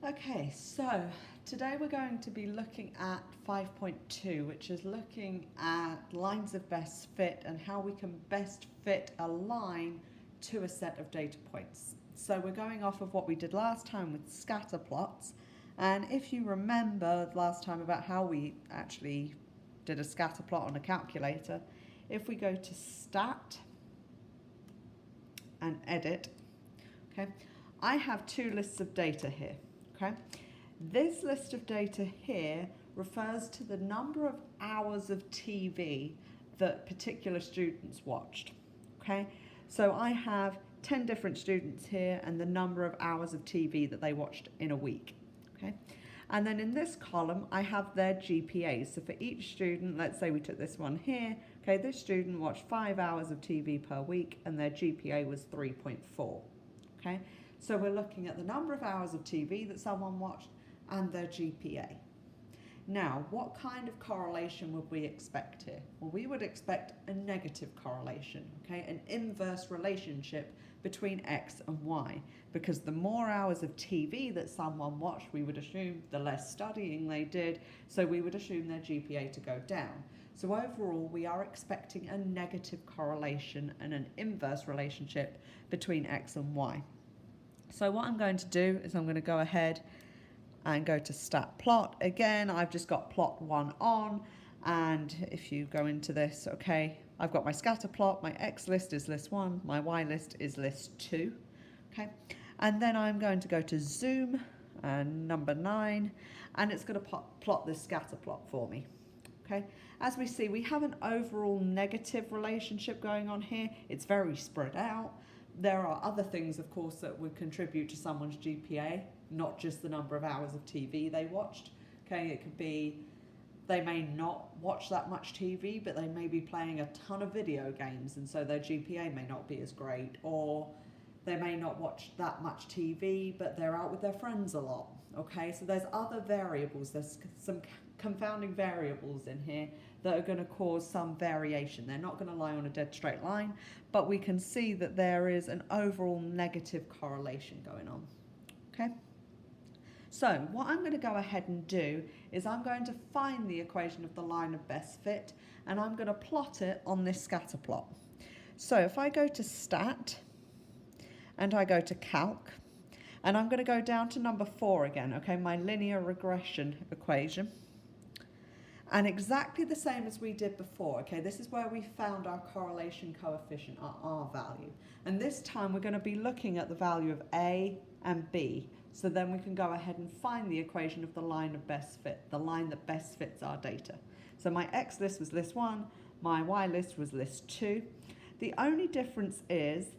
Okay, so today we're going to be looking at 5.2, which is looking at lines of best fit and how we can best fit a line to a set of data points. So we're going off of what we did last time with scatter plots. And if you remember last time about how we actually did a scatter plot on a calculator, if we go to Stat and Edit, okay, I have two lists of data here. Okay. This list of data here refers to the number of hours of TV that particular students watched. Okay, so I have 10 different students here and the number of hours of TV that they watched in a week. Okay, and then in this column I have their GPAs. So for each student, let's say we took this one here, okay, this student watched 5 hours of TV per week and their GPA was 3.4. Okay. So we're looking at the number of hours of TV that someone watched and their GPA. Now, what kind of correlation would we expect here? Well, we would expect a negative correlation, okay, an inverse relationship between X and Y, because the more hours of TV that someone watched, we would assume the less studying they did, so we would assume their GPA to go down. So overall, we are expecting a negative correlation and an inverse relationship between X and Y. So what I'm going to do is I'm going to go ahead and go to stat plot. Again, I've just got plot 1 on, and if you go into this, okay, I've got my scatter plot, my X list is list 1, my Y list is list 2, okay, and then I'm going to go to zoom and number 9, and it's going to plot this scatter plot for me. Okay, as we see, we have an overall negative relationship going on here. It's very spread out. There are other things, of course, that would contribute to someone's GPA, not just the number of hours of TV they watched. Okay, it could be they may not watch that much TV, but they may be playing a ton of video games, and so their GPA may not be as great. Or they may not watch that much TV, but they're out with their friends a lot. Okay, so there's other variables. There's some confounding variables in here that are going to cause some variation. They're not going to lie on a dead straight line, but we can see that there is an overall negative correlation going on. Okay, so what I'm going to go ahead and do is I'm going to find the equation of the line of best fit, and I'm going to plot it on this scatter plot. So if I go to Stat and I go to Calc, and I'm going to go down to number 4 again, okay, my linear regression equation. And exactly the same as we did before, okay, this is where we found our correlation coefficient, our R value. And this time we're going to be looking at the value of A and B. So then we can go ahead and find the equation of the line of best fit, the line that best fits our data. So my X list was list 1, my Y list was list 2. The only difference is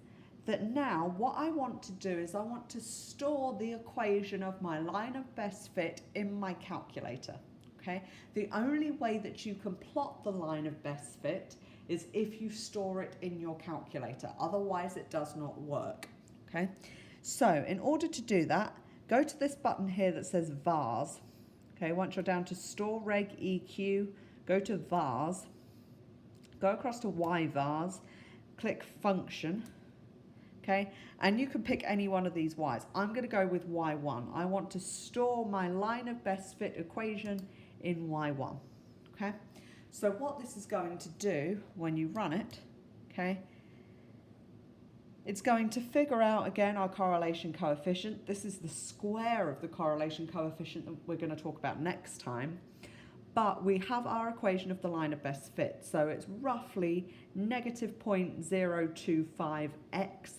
that now what I want to do is I want to store the equation of my line of best fit in my calculator. Okay, the only way that you can plot the line of best fit is if you store it in your calculator. Otherwise, it does not work. Okay, so in order to do that, go to this button here that says vars. Okay, once you're down to store reg EQ, go to vars, go across to Y vars, click function. Okay, and you can pick any one of these Y's. I'm going to go with Y1. I want to store my line of best fit equation in Y1. Okay, so what this is going to do when you run it, okay, it's going to figure out again our correlation coefficient. This is the square of the correlation coefficient that we're going to talk about next time. But we have our equation of the line of best fit. So it's roughly negative 0.025x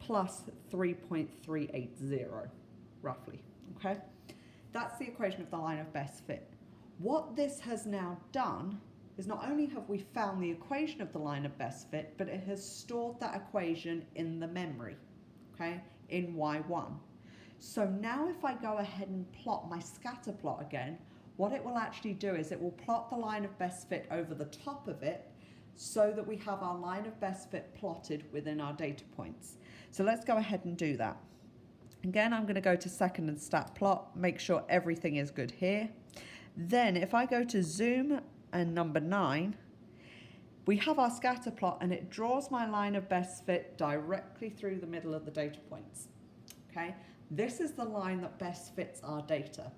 plus 3.380, roughly, okay? That's the equation of the line of best fit. What this has now done is not only have we found the equation of the line of best fit, but it has stored that equation in the memory, okay, in Y1. So now if I go ahead and plot my scatter plot again, what it will actually do is it will plot the line of best fit over the top of it so that we have our line of best fit plotted within our data points. So let's go ahead and do that. Again, I'm going to go to second and stat plot, make sure everything is good here. Then if I go to zoom and number 9, we have our scatter plot and it draws my line of best fit directly through the middle of the data points. Okay, This is the line that best fits our data.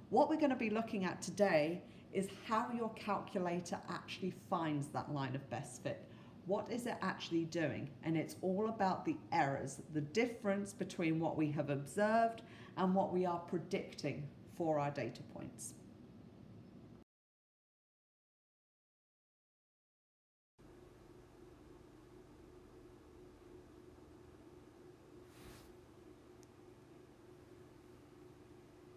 What we're going to be looking at today is how your calculator actually finds that line of best fit. What is it actually doing? And it's all about the errors, the difference between what we have observed and what we are predicting for our data points.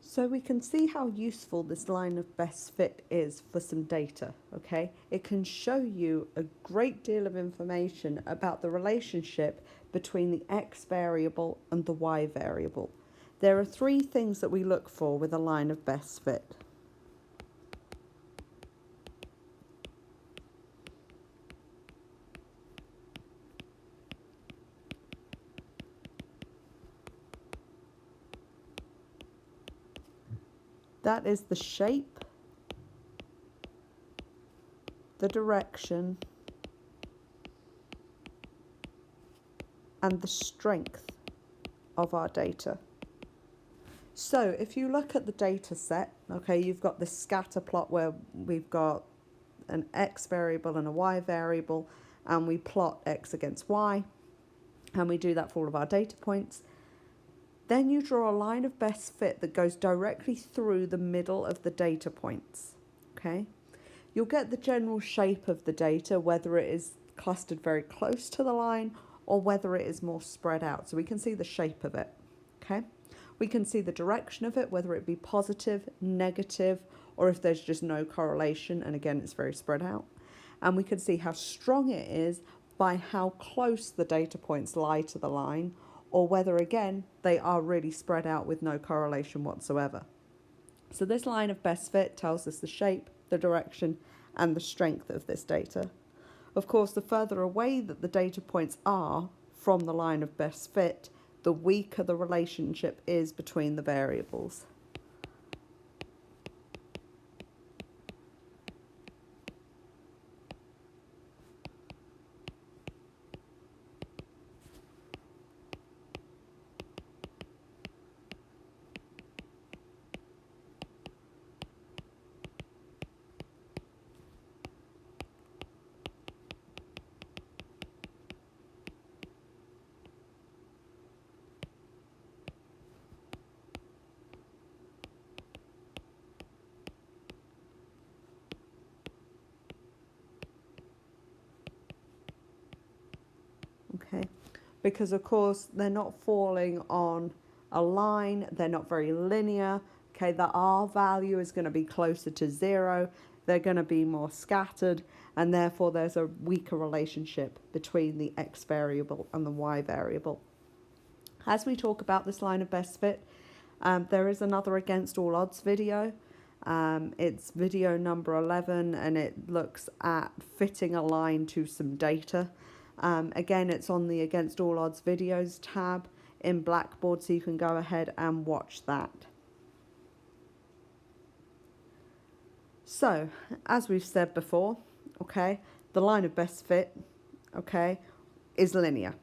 So we can see how useful this line of best fit is for some data, okay? It can show you a great deal of information about the relationship between the x variable and the y variable. There are three things that we look for with a line of best fit. That is the shape, the direction, and the strength of our data. So if you look at the data set, okay, you've got this scatter plot where we've got an x variable and a y variable, and we plot x against y, and we do that for all of our data points. Then you draw a line of best fit that goes directly through the middle of the data points, okay? You'll get the general shape of the data, whether it is clustered very close to the line or whether it is more spread out. So we can see the shape of it, okay? We can see the direction of it, whether it be positive, negative, or if there's just no correlation, and again, it's very spread out. And we can see how strong it is by how close the data points lie to the line, or whether, again, they are really spread out with no correlation whatsoever. So this line of best fit tells us the shape, the direction, and the strength of this data. Of course, the further away that the data points are from the line of best fit, the weaker the relationship is between the variables. Okay, because of course they're not falling on a line, they're not very linear. Okay, the R value is going to be closer to 0, they're going to be more scattered, and therefore there's a weaker relationship between the x variable and the y variable. As we talk about this line of best fit, there is another against all odds video. It's video number 11, and it looks at fitting a line to some data. Again, it's on the Against All Odds Videos tab in Blackboard, so you can go ahead and watch that. So, as we've said before, okay, the line of best fit, okay, is linear.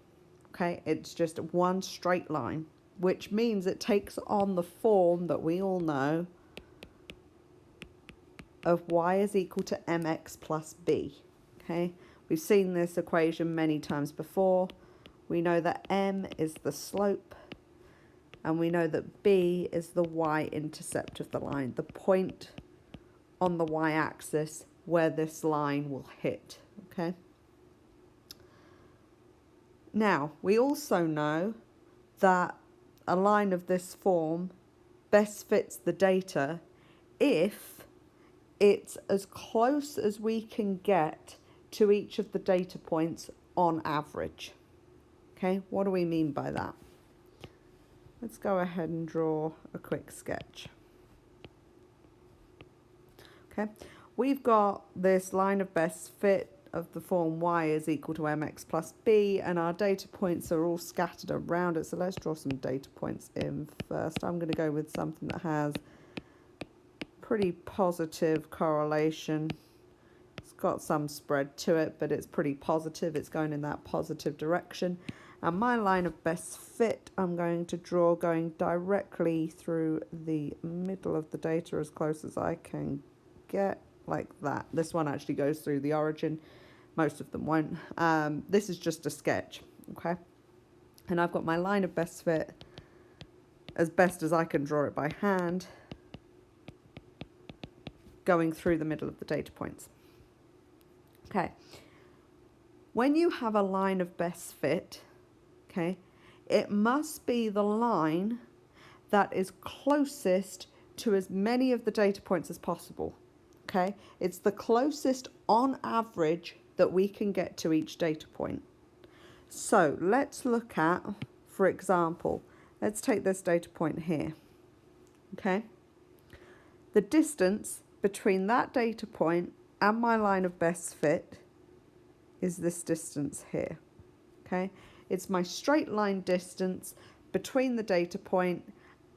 Okay, it's just one straight line, which means it takes on the form that we all know of y is equal to mx plus b. Okay, we've seen this equation many times before. We know that m is the slope, and we know that b is the y-intercept of the line, the point on the y-axis where this line will hit. Okay. Now, we also know that a line of this form best fits the data if it's as close as we can get to each of the data points on average. Okay, what do we mean by that? Let's go ahead and draw a quick sketch. Okay, we've got this line of best fit of the form y is equal to mx plus b, and our data points are all scattered around it. So let's draw some data points in first. I'm going to go with something that has pretty positive correlation. It's got some spread to it, but it's pretty positive. It's going in that positive direction. And my line of best fit, I'm going to draw going directly through the middle of the data as close as I can get, like that. This one actually goes through the origin. Most of them won't. This is just a sketch, okay? And I've got my line of best fit as best as I can draw it by hand, going through the middle of the data points. Okay. When you have a line of best fit, okay, it must be the line that is closest to as many of the data points as possible, okay? It's the closest on average that we can get to each data point. So let's look at, for example, let's take this data point here, okay? The distance between that data point and my line of best fit is this distance here, okay? It's my straight line distance between the data point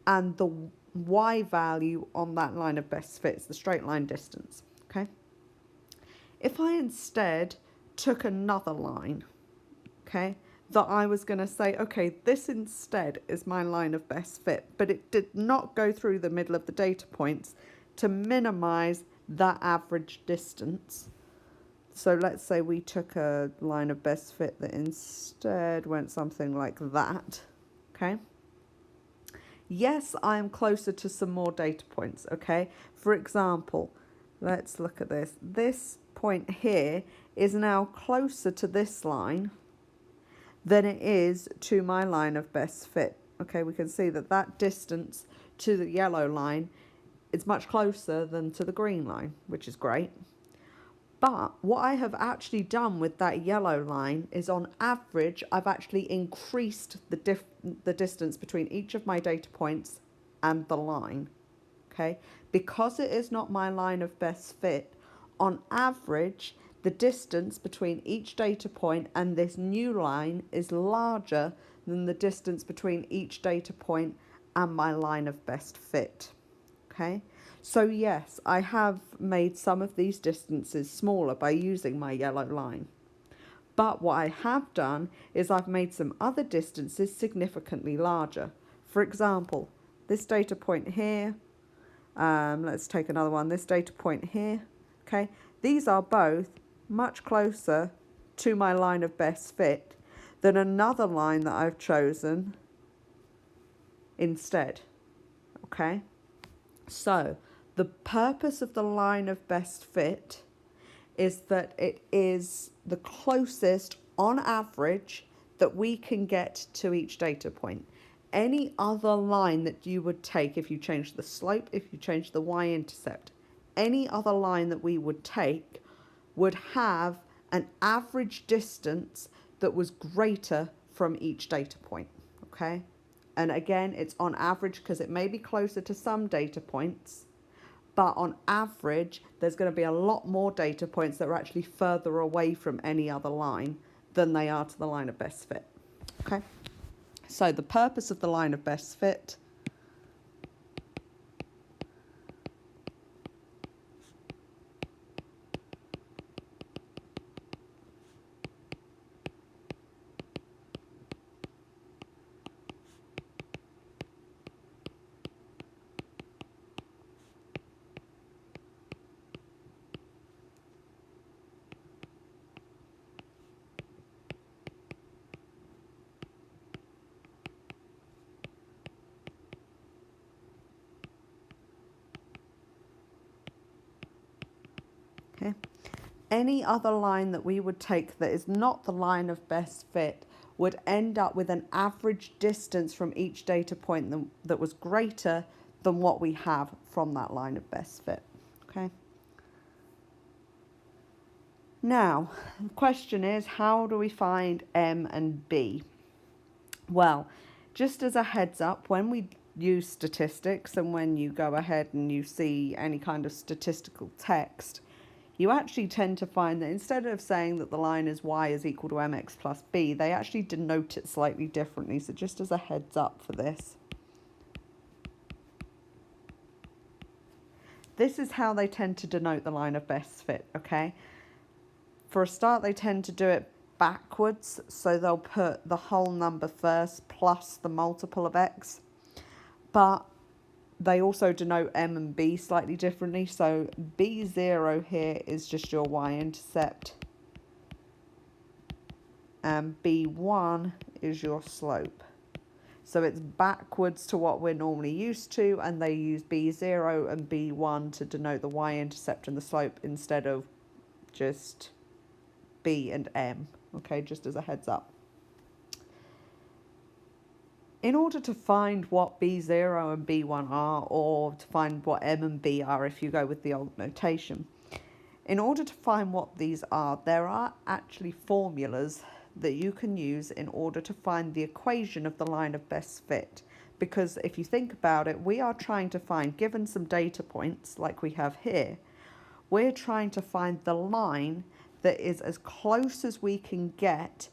and the y value on that line of best fit. It's the straight line distance, okay? If I instead took another line, okay, that I was going to say, okay, this instead is my line of best fit, but it did not go through the middle of the data points to minimize that average distance. So let's say we took a line of best fit that instead went something like that, okay? Yes, I am closer to some more data points, okay? For example, let's look at this. This point here is now closer to this line than it is to my line of best fit. Okay, we can see that that distance to the yellow line is much closer than to the green line, which is great. But what I have actually done with that yellow line is, on average, I've actually increased the distance between each of my data points and the line, okay? Because it is not my line of best fit, on average, the distance between each data point and this new line is larger than the distance between each data point and my line of best fit, okay? So yes, I have made some of these distances smaller by using my yellow line. But what I have done is I've made some other distances significantly larger. For example, this data point here, let's take another one, this data point here, okay? These are both much closer to my line of best fit than another line that I've chosen instead, okay? So the purpose of the line of best fit is that it is the closest on average that we can get to each data point. Any other line that you would take, if you change the slope, if you change the y-intercept, any other line that we would take would have an average distance that was greater from each data point, okay? And again, it's on average because it may be closer to some data points, but on average, there's going to be a lot more data points that are actually further away from any other line than they are to the line of best fit, okay? So the purpose of the line of best fit okay? Any other line that we would take that is not the line of best fit would end up with an average distance from each data point that was greater than what we have from that line of best fit, okay? Now, the question is, how do we find M and B? Well, just as a heads up, when we use statistics and when you go ahead and you see any kind of statistical text, you actually tend to find that instead of saying that the line is y is equal to mx plus b, they actually denote it slightly differently. So just as a heads up for this. This is how they tend to denote the line of best fit, okay? For a start, they tend to do it backwards, so they'll put the whole number first plus the multiple of x, but they also denote m and b slightly differently. So b0 here is just your y-intercept, and b1 is your slope. So it's backwards to what we're normally used to, and they use b0 and b1 to denote the y-intercept and the slope instead of just b and m, okay, just as a heads up. In order to find what b0 and b1 are, or to find what m and b are if you go with the old notation, in order to find what these are, there are actually formulas that you can use in order to find the equation of the line of best fit. Because if you think about it, we are trying to find, given some data points like we have here, we're trying to find the line that is as close as we can get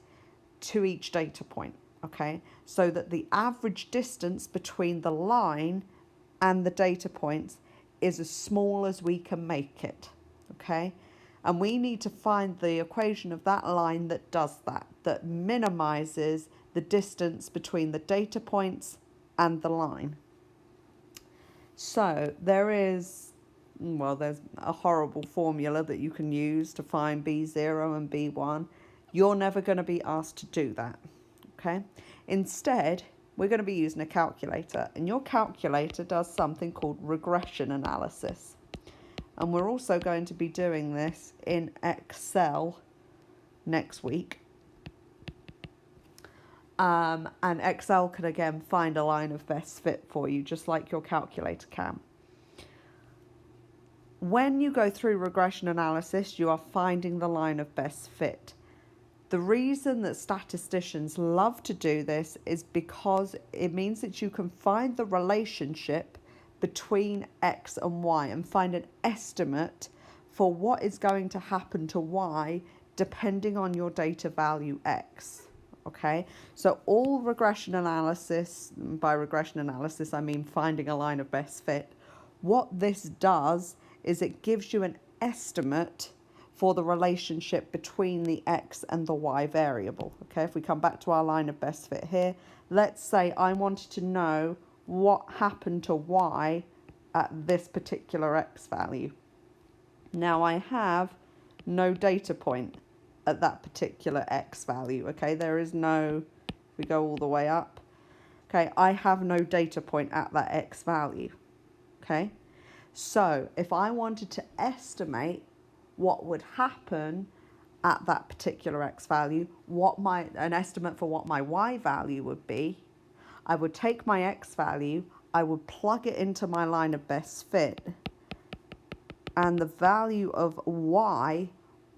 to each data point, okay? So that the average distance between the line and the data points is as small as we can make it, okay? And we need to find the equation of that line that does that, that minimizes the distance between the data points and the line. So there's a horrible formula that you can use to find B0 and B1. You're never going to be asked to do that, okay? Instead, we're going to be using a calculator, and your calculator does something called regression analysis. And we're also going to be doing this in Excel next week. And Excel can again find a line of best fit for you, just like your calculator can. When you go through regression analysis, you are finding the line of best fit. The reason that statisticians love to do this is because it means that you can find the relationship between x and y and find an estimate for what is going to happen to y depending on your data value x. Okay, so all regression analysis, by regression analysis I mean finding a line of best fit, what this does is it gives you an estimate for the relationship between the x and the y variable. Okay, if we come back to our line of best fit here, let's say I wanted to know what happened to y at this particular x value. Now I have no data point at that particular x value, okay? There is no, if we go all the way up, okay, I have no data point at that x value, okay? So if I wanted to estimate what would happen at that particular x value, an estimate for what my y value would be, I would take my x value, I would plug it into my line of best fit, and the value of y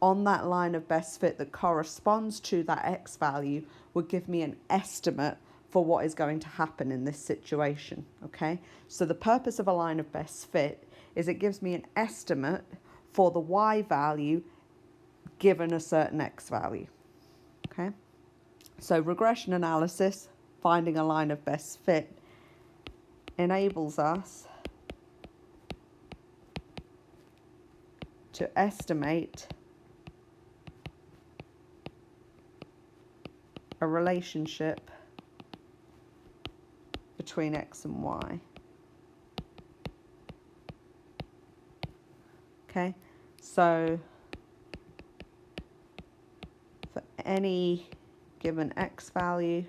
on that line of best fit that corresponds to that x value would give me an estimate for what is going to happen in this situation, okay? So the purpose of a line of best fit is it gives me an estimate for the y value given a certain x value, okay? So regression analysis, finding a line of best fit, enables us to estimate a relationship between x and y. Okay, so for any given x value,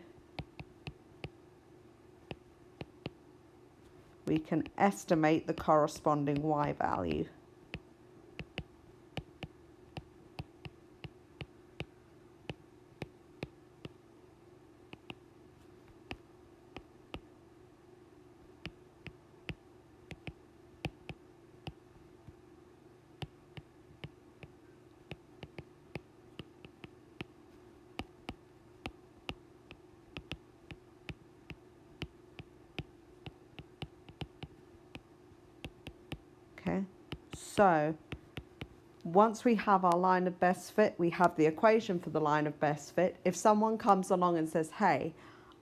we can estimate the corresponding y value. Okay, so once we have our line of best fit, we have the equation for the line of best fit. If someone comes along and says, hey,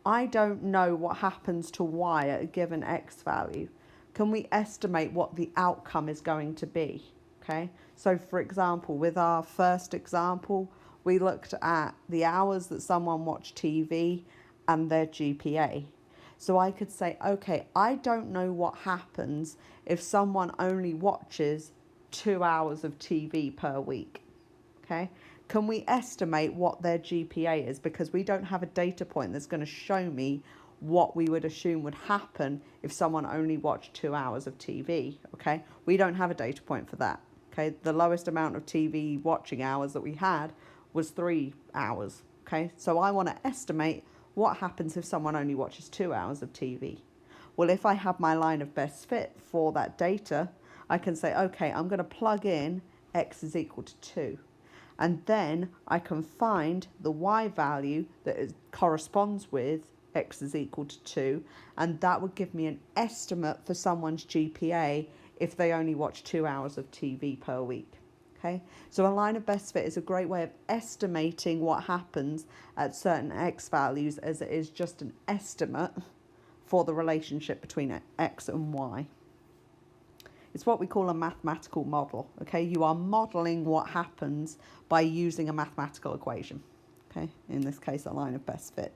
I don't know what happens to y at a given x value, can we estimate what the outcome is going to be? Okay, so for example, with our first example, we looked at the hours that someone watched TV and their GPA. So I could say, okay, I don't know what happens if someone only watches 2 hours of TV per week. Okay, can we estimate what their GPA is? Because we don't have a data point that's going to show me what we would assume would happen if someone only watched 2 hours of TV. Okay, we don't have a data point for that. Okay, the lowest amount of TV watching hours that we had was 3 hours. Okay, so I want to estimate what happens if someone only watches 2 hours of TV. Well, if I have my line of best fit for that data, I can say, okay, I'm going to plug in x is equal to 2. And then I can find the y value that corresponds with x is equal to 2. And that would give me an estimate for someone's GPA if they only watch 2 hours of TV per week. Okay, so a line of best fit is a great way of estimating what happens at certain x values, as it is just an estimate for the relationship between x and y. It's what we call a mathematical model. Okay, you are modeling what happens by using a mathematical equation. Okay, in this case, a line of best fit.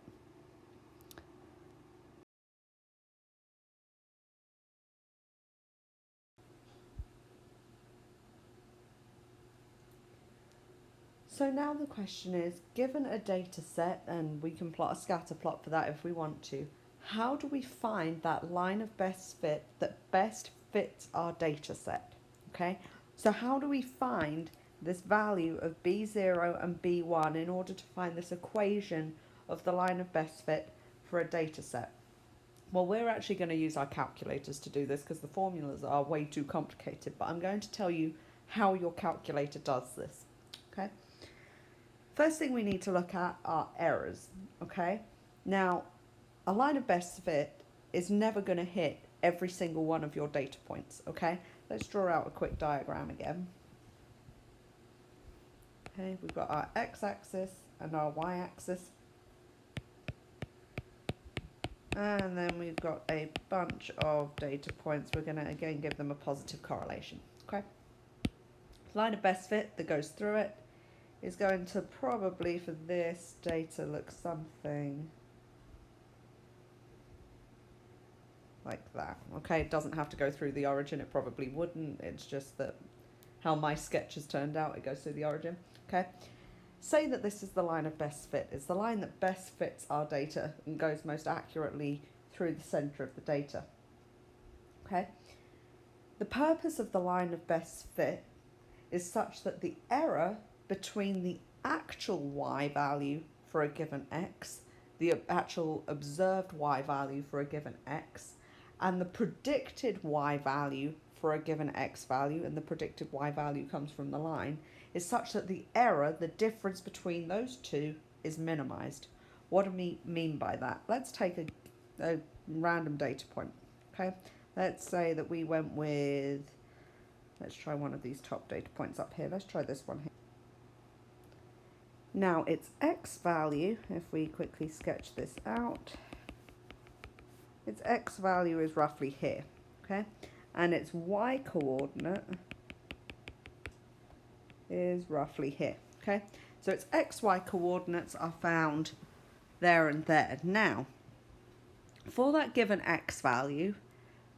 So now the question is, given a data set, and we can plot a scatter plot for that if we want to, how do we find that line of best fit that best fits our data set? Okay, so how do we find this value of B0 and B1 in order to find this equation of the line of best fit for a data set? Well, we're actually going to use our calculators to do this because the formulas are way too complicated, but I'm going to tell you how your calculator does this. Okay. First thing we need to look at are errors, okay? Now, a line of best fit is never going to hit every single one of your data points, okay? Let's draw out a quick diagram again. Okay, we've got our x-axis and our y-axis. And then we've got a bunch of data points. We're going to, again, give them a positive correlation, okay? Line of best fit that goes through it is going to probably, for this data, look something like that. Okay, it doesn't have to go through the origin, it probably wouldn't, it's just that how my sketch has turned out, it goes through the origin. Okay, say that this is the line of best fit. It's the line that best fits our data and goes most accurately through the center of the data. Okay, the purpose of the line of best fit is such that the error between the actual y value for a given x, the actual observed y value for a given x, and the predicted y value for a given x value, and the predicted y value comes from the line, is such that the error, the difference between those two, is minimized. What do we mean by that? Let's take a random data point. Okay, let's say that we went with, let's try one of these top data points up here. Let's try this one here. Now its x value, if we quickly sketch this out, its x value is roughly here, okay? And its y coordinate is roughly here, okay? So its xy coordinates are found there and there. Now, for that given x value,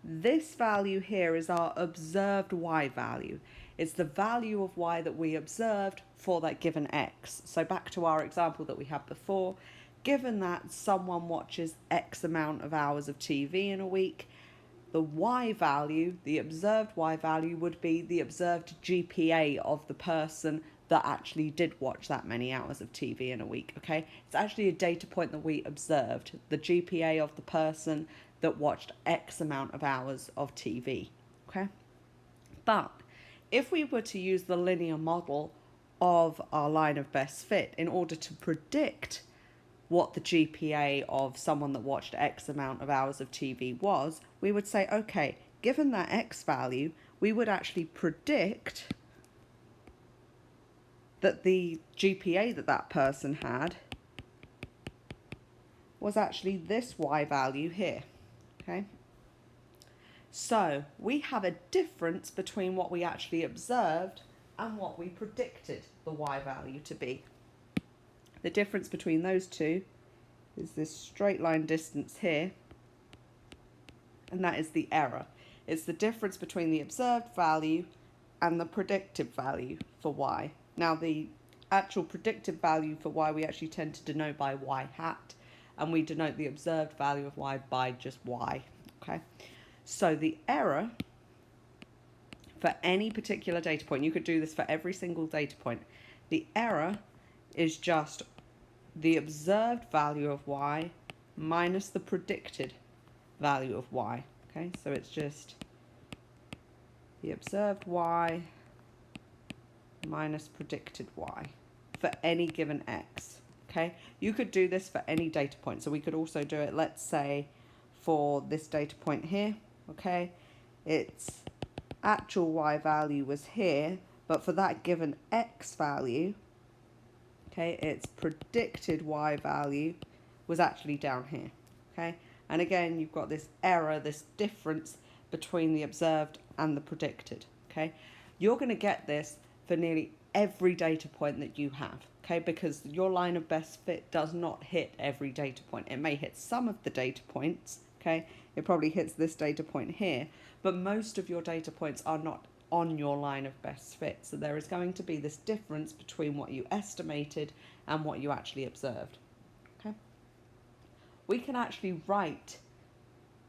this value here is our observed y value. It's the value of y that we observed for that given x. So back to our example that we had before, given that someone watches X amount of hours of TV in a week, the y value, the observed y value, would be the observed GPA of the person that actually did watch that many hours of TV in a week, okay? It's actually a data point that we observed, the GPA of the person that watched X amount of hours of TV, okay? But if we were to use the linear model of our line of best fit in order to predict what the GPA of someone that watched X amount of hours of TV was, we would say, okay, given that X value, we would actually predict that the GPA that that person had was actually this Y value here, okay? So we have a difference between what we actually observed and what we predicted the Y value to be. The difference between those two is this straight line distance here, and that is the error. It's the difference between the observed value and the predicted value for y. Now the actual predicted value for y we actually tend to denote by y hat, and we denote the observed value of y by just y. Okay, so the error for any particular data point, you could do this for every single data point, the error is just the observed value of y minus the predicted value of y. Okay, so it's just the observed y minus predicted y for any given x. Okay, you could do this for any data point. So we could also do it, let's say, for this data point here. Okay, its actual y value was here, but for that given x value, okay, its predicted y value was actually down here. Okay, and again, you've got this error, this difference between the observed and the predicted. Okay, you're going to get this for nearly every data point that you have. Okay, because your line of best fit does not hit every data point. It may hit some of the data points. Okay, it probably hits this data point here, but most of your data points are not on your line of best fit. So there is going to be this difference between what you estimated and what you actually observed. Okay, we can actually write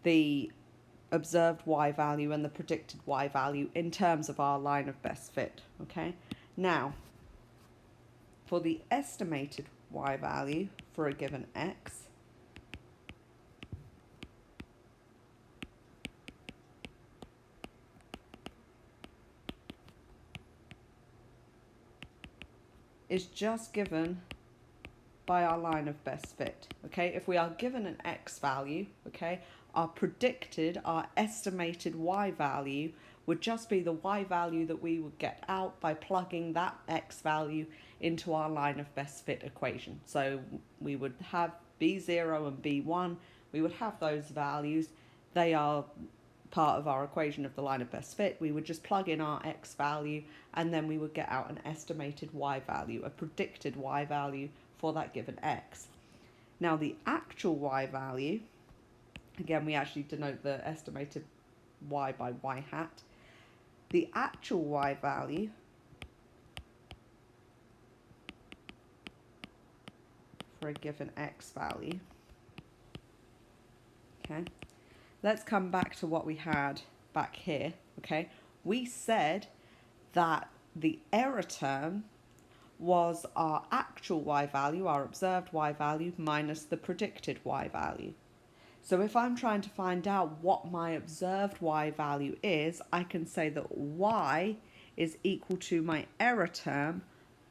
the observed y value and the predicted y value in terms of our line of best fit. Okay, now for the estimated y value for a given x, is just given by our line of best fit. Okay, if we are given an x value, okay, our predicted, our estimated y value would just be the y value that we would get out by plugging that x value into our line of best fit equation. So we would have b0 and b1, we would have those values, they are part of our equation of the line of best fit. We would just plug in our x value, and then we would get out an estimated y value, a predicted y value for that given x. Now the actual y value, again we actually denote the estimated y by y hat. The actual y value for a given x value, okay, let's come back to what we had back here. Okay, we said that the error term was our actual y value, our observed y value, minus the predicted y value. So if I'm trying to find out what my observed y value is, I can say that y is equal to my error term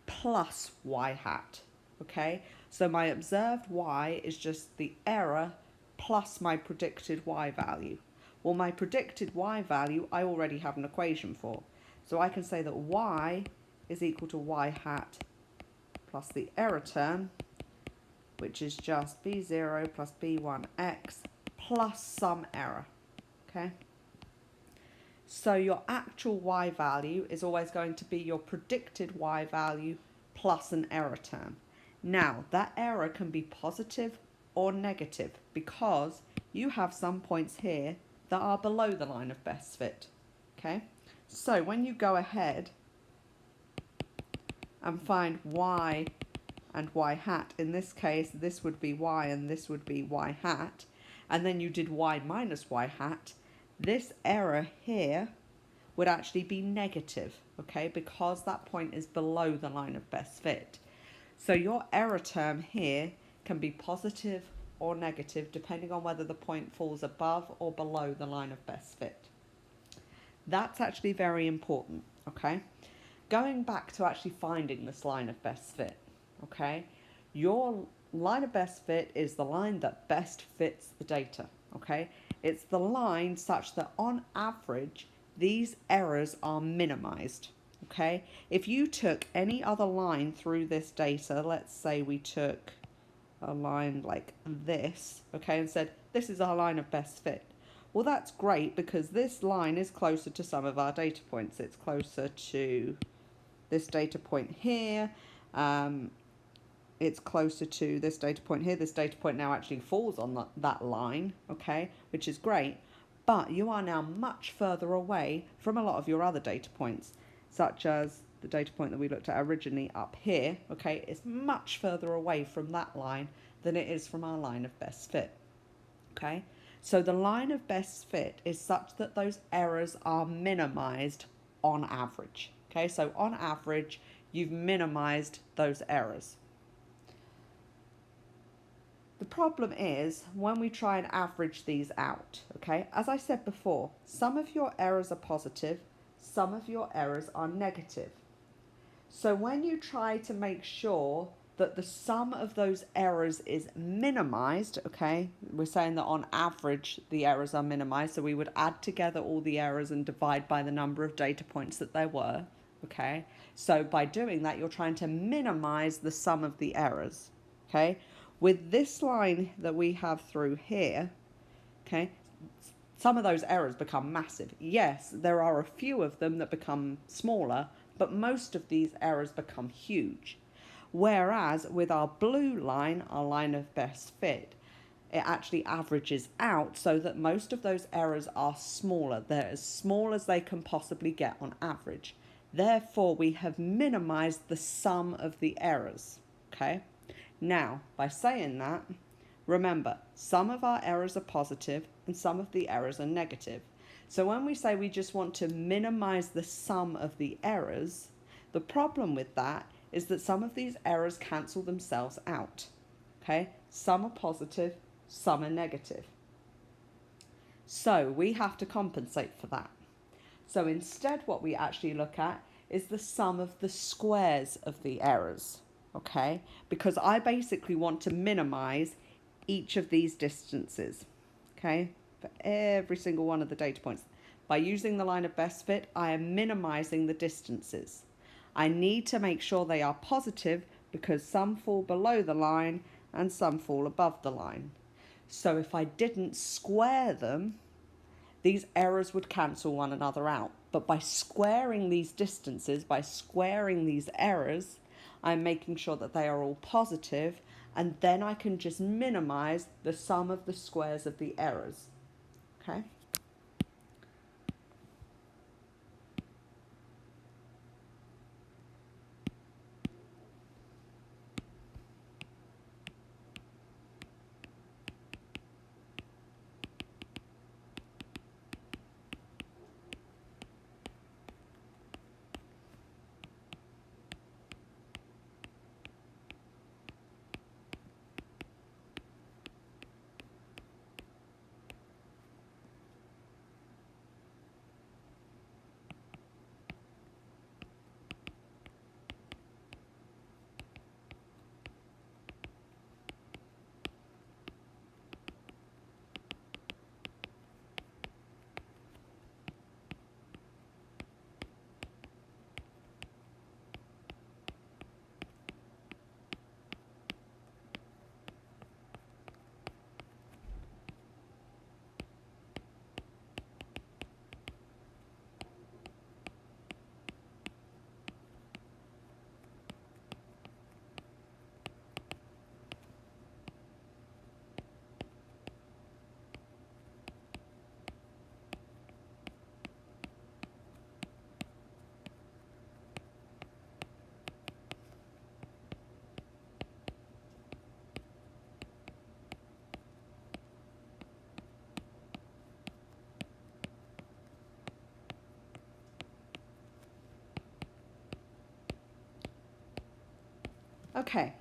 plus y hat. Okay, so my observed y is just the error plus my predicted y value. Well, my predicted y value I already have an equation for. So I can say that y is equal to y hat plus the error term, which is just b0 plus b1x plus some error. Okay, so your actual y value is always going to be your predicted y value plus an error term. Now that error can be positive or negative because you have some points here that are below the line of best fit. Okay, so when you go ahead and find y and y hat, in this case this would be y and this would be y hat, and then you did y minus y hat, this error here would actually be negative, okay, because that point is below the line of best fit. So your error term here can be positive or negative depending on whether the point falls above or below the line of best fit. That's actually very important, okay? Going back to actually finding this line of best fit, okay? Your line of best fit is the line that best fits the data, okay? It's the line such that on average, these errors are minimized, okay? If you took any other line through this data, let's say we took a line like this, okay, and said, this is our line of best fit. Well, that's great because this line is closer to some of our data points. It's closer to this data point here. it's closer to this data point here. This data point now actually falls on that line, okay, which is great. But you are now much further away from a lot of your other data points, such as the data point that we looked at originally up here, okay, is much further away from that line than it is from our line of best fit, okay? So the line of best fit is such that those errors are minimized on average, okay? So on average, you've minimized those errors. The problem is when we try and average these out, okay? As I said before, some of your errors are positive, some of your errors are negative. So when you try to make sure that the sum of those errors is minimized, okay, we're saying that on average the errors are minimized, so we would add together all the errors and divide by the number of data points that there were, okay? So by doing that, you're trying to minimize the sum of the errors, okay? With this line that we have through here, okay, some of those errors become massive. Yes, there are a few of them that become smaller, but most of these errors become huge. Whereas with our blue line, our line of best fit, it actually averages out so that most of those errors are smaller. They're as small as they can possibly get on average. Therefore, we have minimized the sum of the errors, okay? Now, by saying that, remember, some of our errors are positive and some of the errors are negative. So when we say we just want to minimize the sum of the errors, the problem with that is that some of these errors cancel themselves out, okay? Some are positive, some are negative. So we have to compensate for that. So instead what we actually look at is the sum of the squares of the errors, okay? Because I basically want to minimize each of these distances, okay? For every single one of the data points. By using the line of best fit, I am minimizing the distances. I need to make sure they are positive because some fall below the line and some fall above the line. So if I didn't square them, these errors would cancel one another out. But by squaring these distances, by squaring these errors, I'm making sure that they are all positive, and then I can just minimize the sum of the squares of the errors, okay? Okay,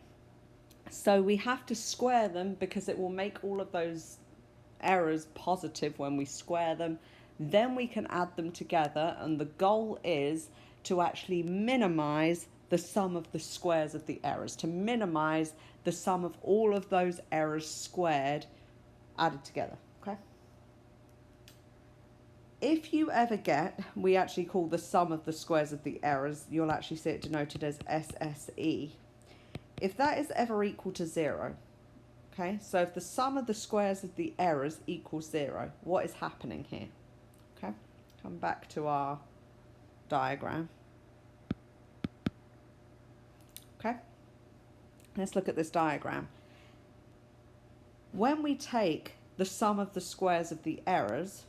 so we have to square them because it will make all of those errors positive when we square them. Then we can add them together, and the goal is to actually minimize the sum of the squares of the errors, to minimize the sum of all of those errors squared added together, okay? If you ever get, we actually call the sum of the squares of the errors, you'll actually see it denoted as SSE. If that is ever equal to 0, okay, so if the sum of the squares of the errors equals 0, what is happening here? Okay, come back to our diagram. Okay, Let's look at this diagram. When we take the sum of the squares of the errors,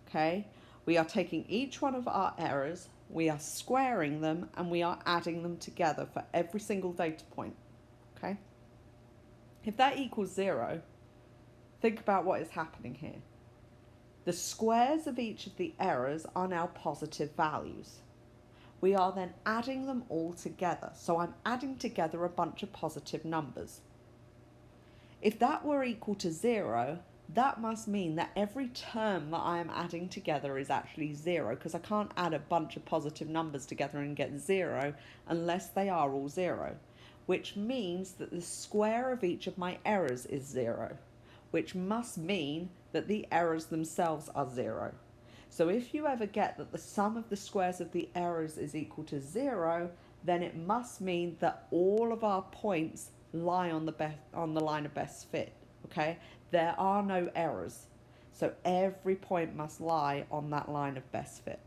okay, we are taking each one of our errors, we are squaring them, and we are adding them together for every single data point, okay? If that equals 0, think about what is happening here. The squares of each of the errors are now positive values. We are then adding them all together. So I'm adding together a bunch of positive numbers. If that were equal to 0, that must mean that every term that I am adding together is actually 0, because I can't add a bunch of positive numbers together and get 0 unless they are all 0, which means that the square of each of my errors is 0, which must mean that the errors themselves are 0. So if you ever get that the sum of the squares of the errors is equal to 0, then it must mean that all of our points lie on the line of best fit, okay? There are no errors. So every point must lie on that line of best fit.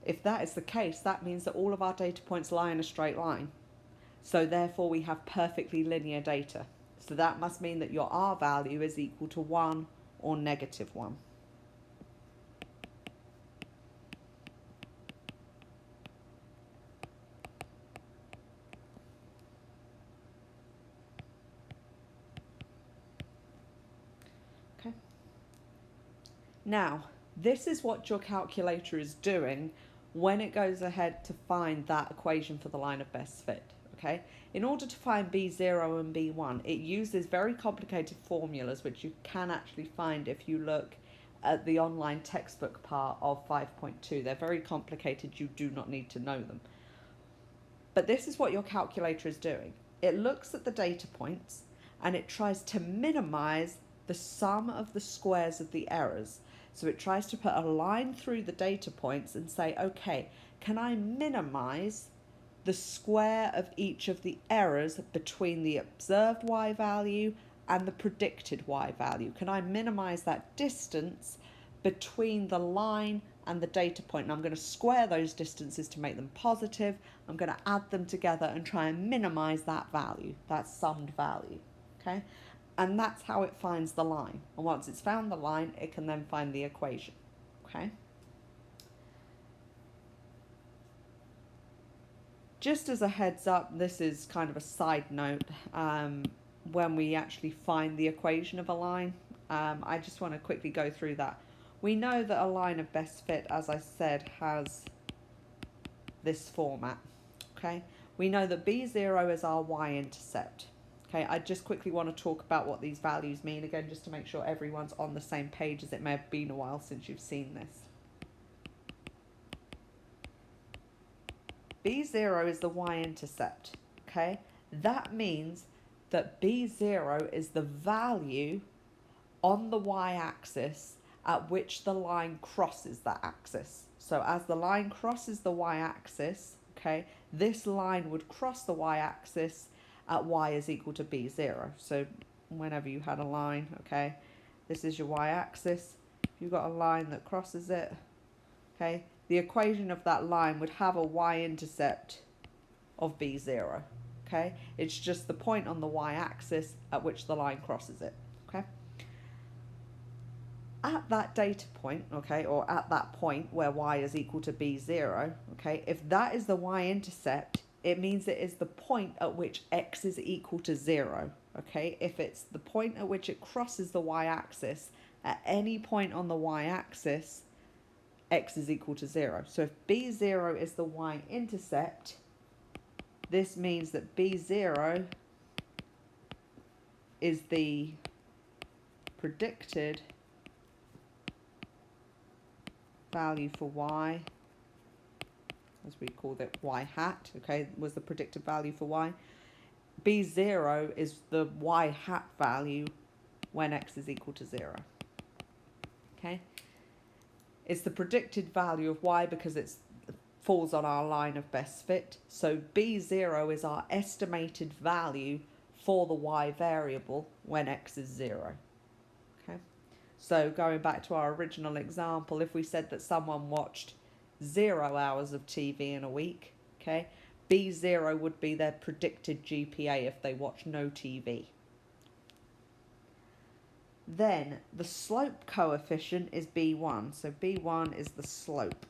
If that is the case, that means that all of our data points lie in a straight line. So therefore we have perfectly linear data. So that must mean that your R value is equal to 1 or negative 1. Okay. Now, this is what your calculator is doing when it goes ahead to find that equation for the line of best fit. Okay, in order to find B0 and B1, it uses very complicated formulas, which you can actually find if you look at the online textbook part of 5.2. They're very complicated, you do not need to know them. But this is what your calculator is doing. It looks at the data points and it tries to minimize the sum of the squares of the errors. So it tries to put a line through the data points and say, okay, can I minimize the square of each of the errors between the observed y value and the predicted y value? Can I minimize that distance between the line and the data point? And I'm going to square those distances to make them positive. I'm going to add them together and try and minimize that value, that summed value, okay? And that's how it finds the line. And once it's found the line, it can then find the equation, okay? Just as a heads up, this is kind of a side note, when we actually find the equation of a line, I just want to quickly go through that. We know that a line of best fit, as I said, has this format, okay? We know that B0 is our y-intercept, okay? I just quickly want to talk about what these values mean again, just to make sure everyone's on the same page, as it may have been a while since you've seen this. B0 is the y-intercept, okay? That means that B0 is the value on the y-axis at which the line crosses that axis. So as the line crosses the y-axis, okay, this line would cross the y-axis at y is equal to B0. So whenever you had a line, okay, this is your y-axis. If you've got a line that crosses it, okay, the equation of that line would have a y-intercept of B0, okay? It's just the point on the y-axis at which the line crosses it, okay? At that data point, okay, or at that point where y is equal to B0, okay, if that is the y-intercept, it means it is the point at which x is equal to 0, okay? If it's the point at which it crosses the y-axis, at any point on the y-axis, x is equal to 0. So if B0 is the y-intercept, this means that B0 is the predicted value for y, as we called it, y hat, okay, was the predicted value for y. B0 is the y hat value when x is equal to 0, okay? It's the predicted value of y because it's falls on our line of best fit. So B0 is our estimated value for the y variable when x is 0. Okay. So going back to our original example, if we said that someone watched 0 hours of TV in a week, okay, B0 would be their predicted GPA if they watch no TV. Then the slope coefficient is B1. So B1 is the slope.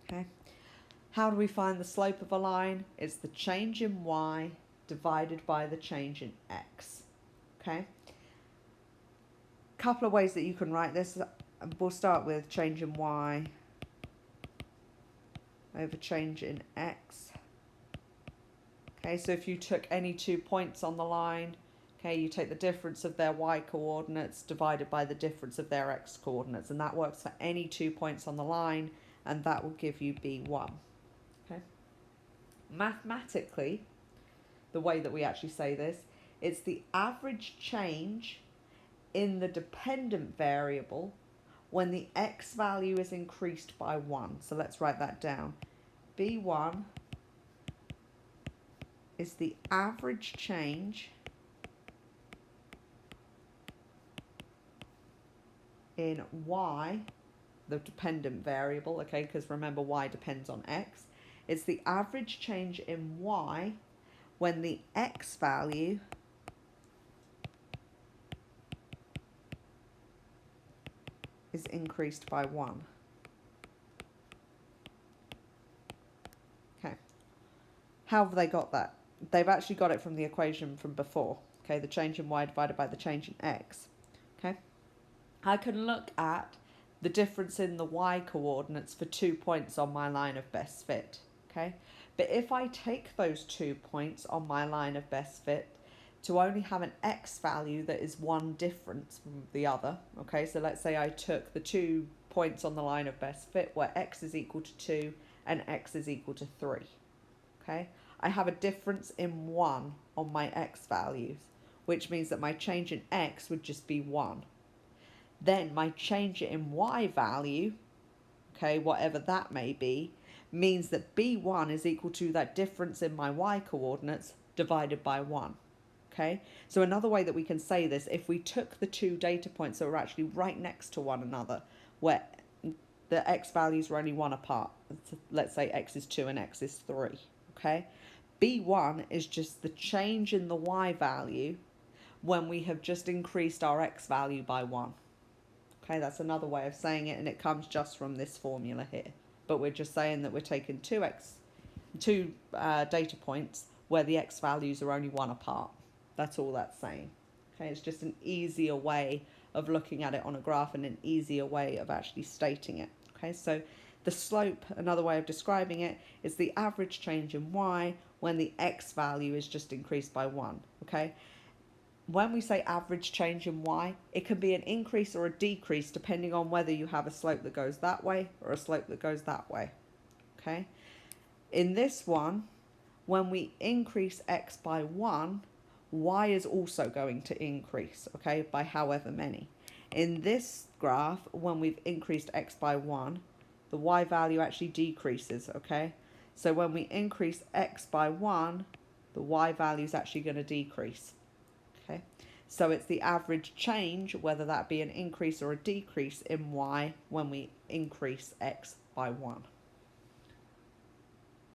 Okay. How do we find the slope of a line? It's the change in y divided by the change in x. Okay. Couple of ways that you can write this. We'll start with change in y over change in x. Okay, so if you took any 2 points on the line, okay, you take the difference of their y coordinates divided by the difference of their x coordinates, and that works for any 2 points on the line, and that will give you B1. Okay. Mathematically, the way that we actually say this, it's the average change in the dependent variable when the x value is increased by 1. So let's write that down. B1 is the average change in y, the dependent variable, okay, because remember y depends on x. It's the average change in y when the x value is increased by 1. Okay. How have they got that? They've actually got it from the equation from before. Okay, the change in y divided by the change in x. Okay. I can look at the difference in the y coordinates for 2 points on my line of best fit. Okay. But if I take those 2 points on my line of best fit to only have an x value that is one difference from the other, okay, so let's say I took the 2 points on the line of best fit where x is equal to 2 and x is equal to 3, okay, I have a difference in 1 on my x values, which means that my change in x would just be 1. Then my change in y value, okay, whatever that may be, means that B1 is equal to that difference in my y coordinates divided by 1. Okay, so another way that we can say this, if we took the 2 data points that were actually right next to one another, where the x values were only 1 apart, let's say x is 2 and x is 3, okay, B1 is just the change in the y value when we have just increased our x value by 1. Okay, that's another way of saying it, and it comes just from this formula here. But we're just saying that we're taking two data points where the x values are only 1 apart. That's all that's saying. Okay, it's just an easier way of looking at it on a graph and an easier way of actually stating it. Okay, so the slope, another way of describing it, is the average change in y when the x value is just increased by 1. Okay, when we say average change in y, it can be an increase or a decrease depending on whether you have a slope that goes that way or a slope that goes that way. Okay, in this one, when we increase x by 1, y is also going to increase, okay, by however many. In this graph, when we've increased x by 1, the y value actually decreases, okay? So when we increase x by 1, the y value is actually going to decrease, okay? So it's the average change, whether that be an increase or a decrease in y when we increase x by 1.